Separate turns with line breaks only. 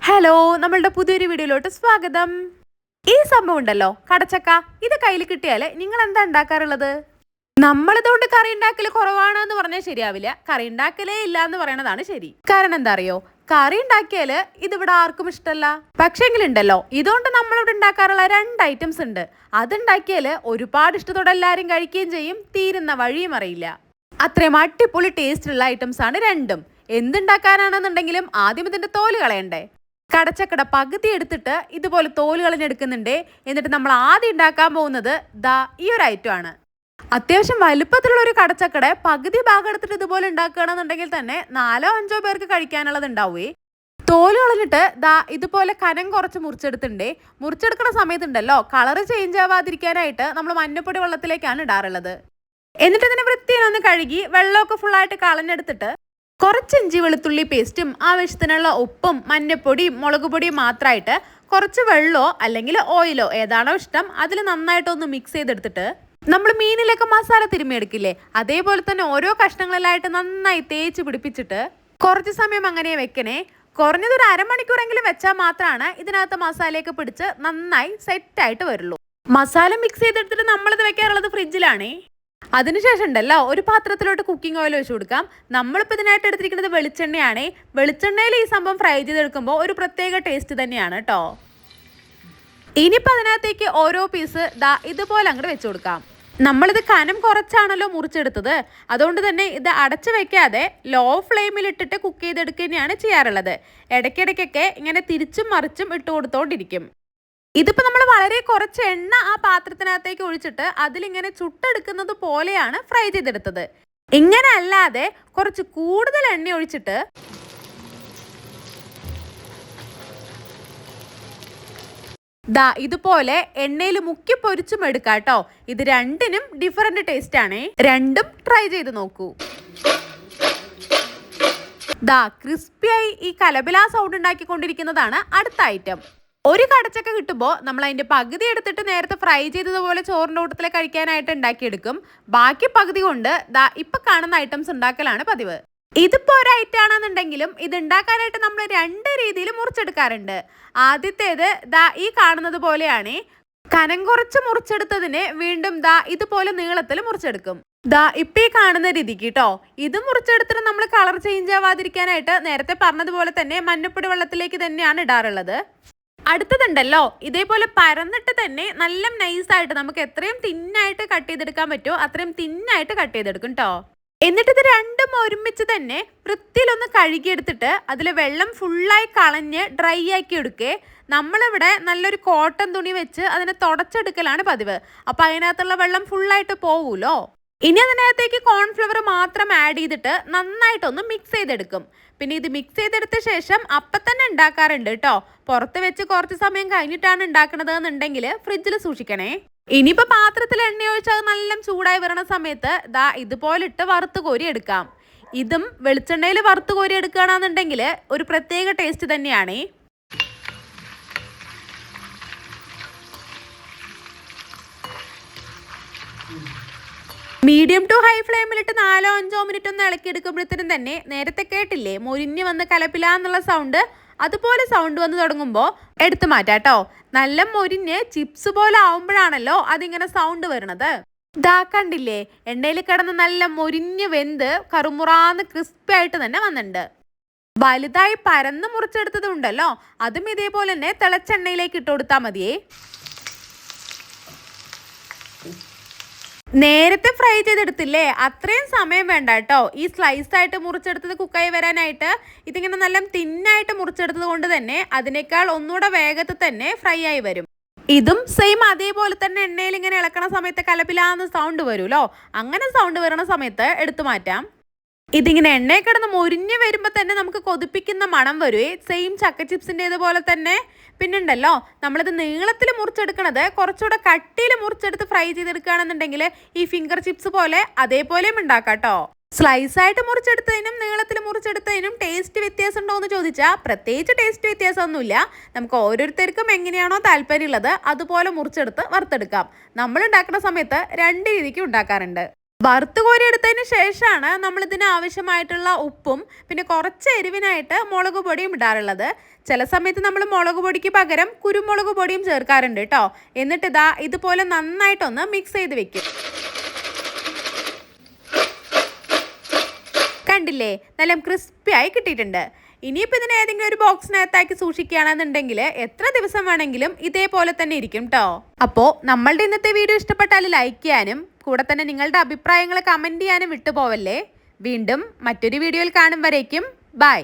Hello, നമ്മളുടെ പുതിയൊരു വീഡിയോയിലോട്ട് സ്വാഗതം. ഈ സംഭവം ഉണ്ടല്ലോ, കടച്ചക്ക, ഇത് കയ്യിൽ കിട്ടിയാല് നിങ്ങൾ എന്താ ഉണ്ടാക്കാറുള്ളത്? നമ്മളിതുകൊണ്ട് കറി ഉണ്ടാക്കല് കുറവാണെന്ന് പറഞ്ഞാൽ ശരിയാവില്ല. കറി ഉണ്ടാക്കലേ ഇല്ല എന്ന് പറയണതാണ് ശരി. കാരണം എന്താ അറിയോ, കറി ഉണ്ടാക്കിയാല് ഇതിവിടെ ആർക്കും ഇഷ്ടമല്ല. പക്ഷെങ്കിലുണ്ടല്ലോ, ഇതുകൊണ്ട് നമ്മളിവിടെ ഉണ്ടാക്കാറുള്ള 2 ഐറ്റംസ് ഉണ്ട്. അതുണ്ടാക്കിയാല് ഒരുപാട് ഇഷ്ടത്തോടെ എല്ലാവരും കഴിക്കുകയും ചെയ്യും, തീരുന്ന വഴിയും അറിയില്ല. അത്രയും അടിപൊളി ടേസ്റ്റ് ഉള്ള ഐറ്റംസ് ആണ് രണ്ടും. എന്തുണ്ടാക്കാനാണെന്നുണ്ടെങ്കിലും ആദ്യം ഇതിന്റെ തോല് കളയണ്ടേ. കടച്ചക്കട പകുതി എടുത്തിട്ട് ഇതുപോലെ തോല് കളഞ്ഞെടുക്കുന്നുണ്ട്. എന്നിട്ട് നമ്മൾ ആദ്യം ഉണ്ടാക്കാൻ പോകുന്നത് ദാ ഈ ഒരു ഐറ്റം ആണ്. അത്യാവശ്യം വലുപ്പത്തിലുള്ള ഒരു കടച്ചക്കട പകുതി ഭാഗം എടുത്തിട്ട് ഇതുപോലെ ഉണ്ടാക്കുകയാണെന്നുണ്ടെങ്കിൽ തന്നെ 4-5 പേർക്ക് കഴിക്കാനുള്ളത് ഉണ്ടാവുകയെ. തോല് കളഞ്ഞിട്ട് ദാ ഇതുപോലെ കനം കുറച്ച് മുറിച്ചെടുത്തിട്ടുണ്ട്. മുറിച്ചെടുക്കുന്ന സമയത്തുണ്ടല്ലോ, കളറ് ചേഞ്ച് ആവാതിരിക്കാനായിട്ട് നമ്മൾ മഞ്ഞപ്പൊടി വെള്ളത്തിലേക്കാണ് ഇടാറുള്ളത്. എന്നിട്ട് ഇതിനെ വൃത്തിയൊന്ന് കഴുകി വെള്ളമൊക്കെ ഫുള്ളായിട്ട് കളഞ്ഞെടുത്തിട്ട് കുറച്ച് ഇഞ്ചി വെളുത്തുള്ളി പേസ്റ്റും ആവശ്യത്തിനുള്ള ഉപ്പും മഞ്ഞപ്പൊടിയും മുളക് പൊടിയും മാത്രമായിട്ട് കുറച്ച് വെള്ളമോ അല്ലെങ്കിൽ ഓയിലോ ഏതാണോ ഇഷ്ടം അതിൽ നന്നായിട്ടൊന്ന് മിക്സ് ചെയ്തെടുത്തിട്ട് നമ്മൾ മീനിലൊക്കെ മസാല തിരുമ്മിയെടുക്കില്ലേ, അതേപോലെ തന്നെ ഓരോ കഷ്ണങ്ങളിലായിട്ട് നന്നായി തേച്ച് പിടിപ്പിച്ചിട്ട് കുറച്ച് സമയം അങ്ങനെ വെക്കണേ. കുറഞ്ഞത് ഒരു അരമണിക്കൂറെങ്കിലും വെച്ചാൽ മാത്രമാണ് ഇതിനകത്ത് മസാലയൊക്കെ പിടിച്ച് നന്നായി സെറ്റായിട്ട് വരുള്ളൂ. മസാല മിക്സ് ചെയ്തെടുത്തിട്ട് നമ്മളിത് വെക്കാറുള്ളത് ഫ്രിഡ്ജിലാണേ. അതിനുശേഷം ഉണ്ടല്ലോ, ഒരു പാത്രത്തിലോട്ട് കുക്കിംഗ് ഓയിൽ വെച്ച് കൊടുക്കാം. നമ്മളിപ്പോൾ ഇതിനായിട്ട് എടുത്തിരിക്കുന്നത് വെളിച്ചെണ്ണയാണ്. വെളിച്ചെണ്ണയിൽ ഈ സംഭവം ഫ്രൈ ചെയ്തെടുക്കുമ്പോൾ ഒരു പ്രത്യേക ടേസ്റ്റ് തന്നെയാണ് കേട്ടോ. ഇനിയിപ്പോൾ അതിനകത്തേക്ക് ഓരോ പീസ് ദാ ഇതുപോലെ അങ്ങോട്ട് വെച്ച് കൊടുക്കാം. നമ്മളിത് കനം കുറച്ചാണല്ലോ മുറിച്ചെടുത്തത്, അതുകൊണ്ട് തന്നെ ഇത് അടച്ചു വെക്കാതെ ലോ ഫ്ലെയിമിൽ ഇട്ടിട്ട് കുക്ക് ചെയ്തെടുക്കുക തന്നെയാണ് ചെയ്യാറുള്ളത്. ഇടയ്ക്കിടയ്ക്കൊക്കെ ഇങ്ങനെ തിരിച്ചും മറിച്ചും ഇട്ട് കൊടുത്തോണ്ടിരിക്കും. ഇതിപ്പോൾ നമ്മൾ വളരെ കുറച്ച് എണ്ണ ആ പാത്രത്തിനകത്തേക്ക് ഒഴിച്ചിട്ട് അതിലിങ്ങനെ ചുട്ടെടുക്കുന്നത് പോലെയാണ് ഫ്രൈ ചെയ്തെടുത്തത്. ഇങ്ങനെ അല്ലാതെ കുറച്ച് കൂടുതൽ എണ്ണ ഒഴിച്ചിട്ട് ദാ ഇതുപോലെ എണ്ണയിൽ മുക്കി പൊരിച്ചും എടുക്കാം കേട്ടോ. ഇത് രണ്ടിനും ഡിഫറെന്റ് ടേസ്റ്റ് ആണ്. രണ്ടും ട്രൈ ചെയ്ത് നോക്കൂ. ദാ ക്രിസ്പിയായി ഈ കലബില സൗണ്ട് ഉണ്ടാക്കിക്കൊണ്ടിരിക്കുന്നതാണ് അടുത്ത ഐറ്റം. ഒരു കടച്ചക്ക കിട്ടുമ്പോൾ നമ്മൾ അതിന്റെ പകുതി എടുത്തിട്ട് നേരത്തെ ഫ്രൈ ചെയ്തതുപോലെ ചോറിൻ്റെ കൂട്ടത്തിൽ കഴിക്കാനായിട്ട് ഉണ്ടാക്കിയെടുക്കും. ബാക്കി പകുതി കൊണ്ട് ദാ ഇപ്പൊ കാണുന്ന ഐറ്റംസ് ഉണ്ടാക്കലാണ് പതിവ്. ഇതിപ്പോ ഒരു ഐറ്റം ആണെന്നുണ്ടെങ്കിലും ഇത് ഉണ്ടാക്കാനായിട്ട് നമ്മൾ 2 രീതിയിൽ മുറിച്ചെടുക്കാറുണ്ട്. ആദ്യത്തേത് ദാ ഈ കാണുന്നത് പോലെയാണ്. കനം കുറച്ച് മുറിച്ചെടുത്തതിനെ വീണ്ടും ദാ ഇതുപോലെ നീളത്തിൽ മുറിച്ചെടുക്കും. ദാ ഇപ്പൊ ഈ കാണുന്ന രീതിക്ക് കേട്ടോ. ഇത് മുറിച്ചെടുത്തിട്ട് നമ്മൾ കളർ ചേഞ്ച് ആവാതിരിക്കാനായിട്ട് നേരത്തെ പറഞ്ഞതുപോലെ തന്നെ മഞ്ഞപ്പൊടി വെള്ളത്തിലേക്ക് തന്നെയാണ് ഇടാറുള്ളത്. അടുത്തതുണ്ടല്ലോ, ഇതേപോലെ പരന്നിട്ട് തന്നെ നല്ല നൈസായിട്ട് നമുക്ക് എത്രയും തിന്നായിട്ട് കട്ട് ചെയ്തെടുക്കാൻ പറ്റുമോ അത്രയും തിന്നായിട്ട് കട്ട് ചെയ്തെടുക്കും കേട്ടോ. എന്നിട്ട് ഇത് രണ്ടും ഒരുമിച്ച് തന്നെ വൃത്തിയിലൊന്ന് കഴുകിയെടുത്തിട്ട് അതിൽ വെള്ളം ഫുള്ളായി കളഞ്ഞ് ഡ്രൈ ആക്കി എടുക്കേ. നമ്മളിവിടെ നല്ലൊരു കോട്ടൺ തുണി വെച്ച് അതിനെ തുടച്ചെടുക്കലാണ് പതിവ്. അപ്പം അതിനകത്തുള്ള വെള്ളം ഫുള്ളായിട്ട് പോകൂലോ. ഇനി അതിനകത്തേക്ക് കോൺഫ്ലവർ മാത്രം ആഡ് ചെയ്തിട്ട് നന്നായിട്ടൊന്ന് മിക്സ് ചെയ്തെടുക്കും. പിന്നെ ഇത് മിക്സ് ചെയ്തെടുത്ത ശേഷം അപ്പം തന്നെ ഉണ്ടാക്കാറുണ്ട് കേട്ടോ. പുറത്ത് വെച്ച് കുറച്ച് സമയം കഴിഞ്ഞിട്ടാണ് ഉണ്ടാക്കുന്നത് എന്നുണ്ടെങ്കിൽ ഫ്രിഡ്ജിൽ സൂക്ഷിക്കണേ. ഇനിയിപ്പോൾ പാത്രത്തിൽ എണ്ണ ഒഴിച്ചാൽ നല്ല ചൂടായി വരണ സമയത്ത് ദാ ഇതുപോലെ ഇട്ട് വറുത്ത് കോരി എടുക്കാം. ഇതും വെളിച്ചെണ്ണയിൽ വറുത്ത് കോരി എടുക്കുകയാണെന്നുണ്ടെങ്കിൽ ഒരു പ്രത്യേക ടേസ്റ്റ് തന്നെയാണ്. മീഡിയം ടു ഹൈ ഫ്ലെയിമിലിട്ട് 4-5 മിനിറ്റ് ഒന്ന് ഇളക്കി എടുക്കുമ്പോഴത്തേനും തന്നെ നേരത്തെ കേട്ടില്ലേ മൊരിഞ്ഞ് വന്ന് കലപ്പില എന്നുള്ള സൗണ്ട്, അതുപോലെ സൗണ്ട് വന്ന് തുടങ്ങുമ്പോൾ എടുത്തു മാറ്റാം കേട്ടോ. നല്ല മൊരിഞ്ഞ് ചിപ്സ് പോലെ ആവുമ്പോഴാണല്ലോ അതിങ്ങനെ സൗണ്ട് വരുന്നത്. ദാ കണ്ടില്ലേ, എണ്ണയിൽ കിടന്ന് നല്ല മൊരിഞ്ഞ് വെന്ത് കറുമുറാന്ന് ക്രിസ്പി ആയിട്ട് തന്നെ വന്നിട്ടുണ്ട്. വലുതായി പരന്ന് മുറിച്ചെടുത്തതുണ്ടല്ലോ, അതും ഇതേപോലെ തന്നെ തിളച്ചെണ്ണയിലേക്ക് ഇട്ട് കൊടുത്താൽ മതിയേ. നേരത്തെ ഫ്രൈ ചെയ്തെടുത്തില്ലേ, അത്രയും സമയം വേണ്ട കേട്ടോ. ഈ സ്ലൈസ് ആയിട്ട് മുറിച്ചെടുത്തത് കുക്കായി വരാനായിട്ട് ഇതിങ്ങനെ നല്ല തിന്നായിട്ട് മുറിച്ചെടുത്തത് കൊണ്ട് തന്നെ അതിനേക്കാൾ ഒന്നുകൂടെ വേഗത്തിൽ തന്നെ ഫ്രൈ ആയി വരും. ഇതും സെയിം അതേപോലെ തന്നെ എണ്ണയിൽ ഇങ്ങനെ ഇളക്കണ സമയത്ത് കലപ്പിലാന്ന് സൗണ്ട് വരുമല്ലോ, അങ്ങനെ സൗണ്ട് വരുന്ന സമയത്ത് എടുത്തു മാറ്റാം. ഇതിങ്ങനെ എണ്ണയിൽ കിടന്ന് മൊരിഞ്ഞ് വരുമ്പോൾ തന്നെ നമുക്ക് കൊതിപ്പിക്കുന്ന മണം വരുവേ. സെയിം ചക്ക ചിപ്സിൻ്റെതുപോലെ തന്നെ. പിന്നുണ്ടല്ലോ, നമ്മളിത് നീളത്തിൽ മുറിച്ചെടുക്കണത് കുറച്ചുകൂടെ കട്ടിയിൽ മുറിച്ചെടുത്ത് ഫ്രൈ ചെയ്തെടുക്കുകയാണെന്നുണ്ടെങ്കിൽ ഈ ഫിംഗർ ചിപ്സ് പോലെ അതേപോലെയും ഉണ്ടാക്കാം കേട്ടോ. സ്ലൈസ് ആയിട്ട് മുറിച്ചെടുത്തതിനും നീളത്തിൽ മുറിച്ചെടുത്തതിനും ടേസ്റ്റ് വ്യത്യാസം ഉണ്ടോ എന്ന് ചോദിച്ചാൽ പ്രത്യേകിച്ച് ടേസ്റ്റ് വ്യത്യാസമൊന്നുമില്ല. നമുക്ക് ഓരോരുത്തർക്കും എങ്ങനെയാണോ താല്പര്യമുള്ളത് അതുപോലെ മുറിച്ചെടുത്ത് വറുത്തെടുക്കാം. നമ്മൾ ഉണ്ടാക്കുന്ന സമയത്ത് 2 രീതിക്ക് ഉണ്ടാക്കാറുണ്ട്. വറുത്ത് കോരി എടുത്തതിന് ശേഷമാണ് നമ്മൾ ഇതിന് ആവശ്യമായിട്ടുള്ള ഉപ്പും പിന്നെ കുറച്ച് എരിവിനായിട്ട് മുളക് പൊടിയും ഇടാറുള്ളത്. ചില സമയത്ത് നമ്മൾ മുളക് പൊടിക്ക് പകരം കുരുമുളക് പൊടിയും ചേർക്കാറുണ്ട് കേട്ടോ. എന്നിട്ട് ഇതുപോലെ നന്നായിട്ടൊന്ന് മിക്സ് ചെയ്ത് വെക്കും. കണ്ടില്ലേ, നല്ല ക്രിസ്പി ആയി കിട്ടിയിട്ടുണ്ട്. ഇനിയിപ്പോൾ ഇതിന് ഏതെങ്കിലും ഒരു ബോക്സിനകത്താക്കി സൂക്ഷിക്കുകയാണെന്നുണ്ടെങ്കിൽ എത്ര ദിവസം വേണമെങ്കിലും ഇതേപോലെ തന്നെ ഇരിക്കും കേട്ടോ. അപ്പോൾ നമ്മളുടെ ഇന്നത്തെ വീഡിയോ ഇഷ്ടപ്പെട്ടാൽ ലൈക്ക് ചെയ്യാനും കൂടെ തന്നെ നിങ്ങളുടെ അഭിപ്രായങ്ങൾ കമൻറ്റ് ചെയ്യാനും വിട്ടുപോവല്ലേ. വീണ്ടും മറ്റൊരു വീഡിയോയിൽ കാണും വരേക്കും ബൈ.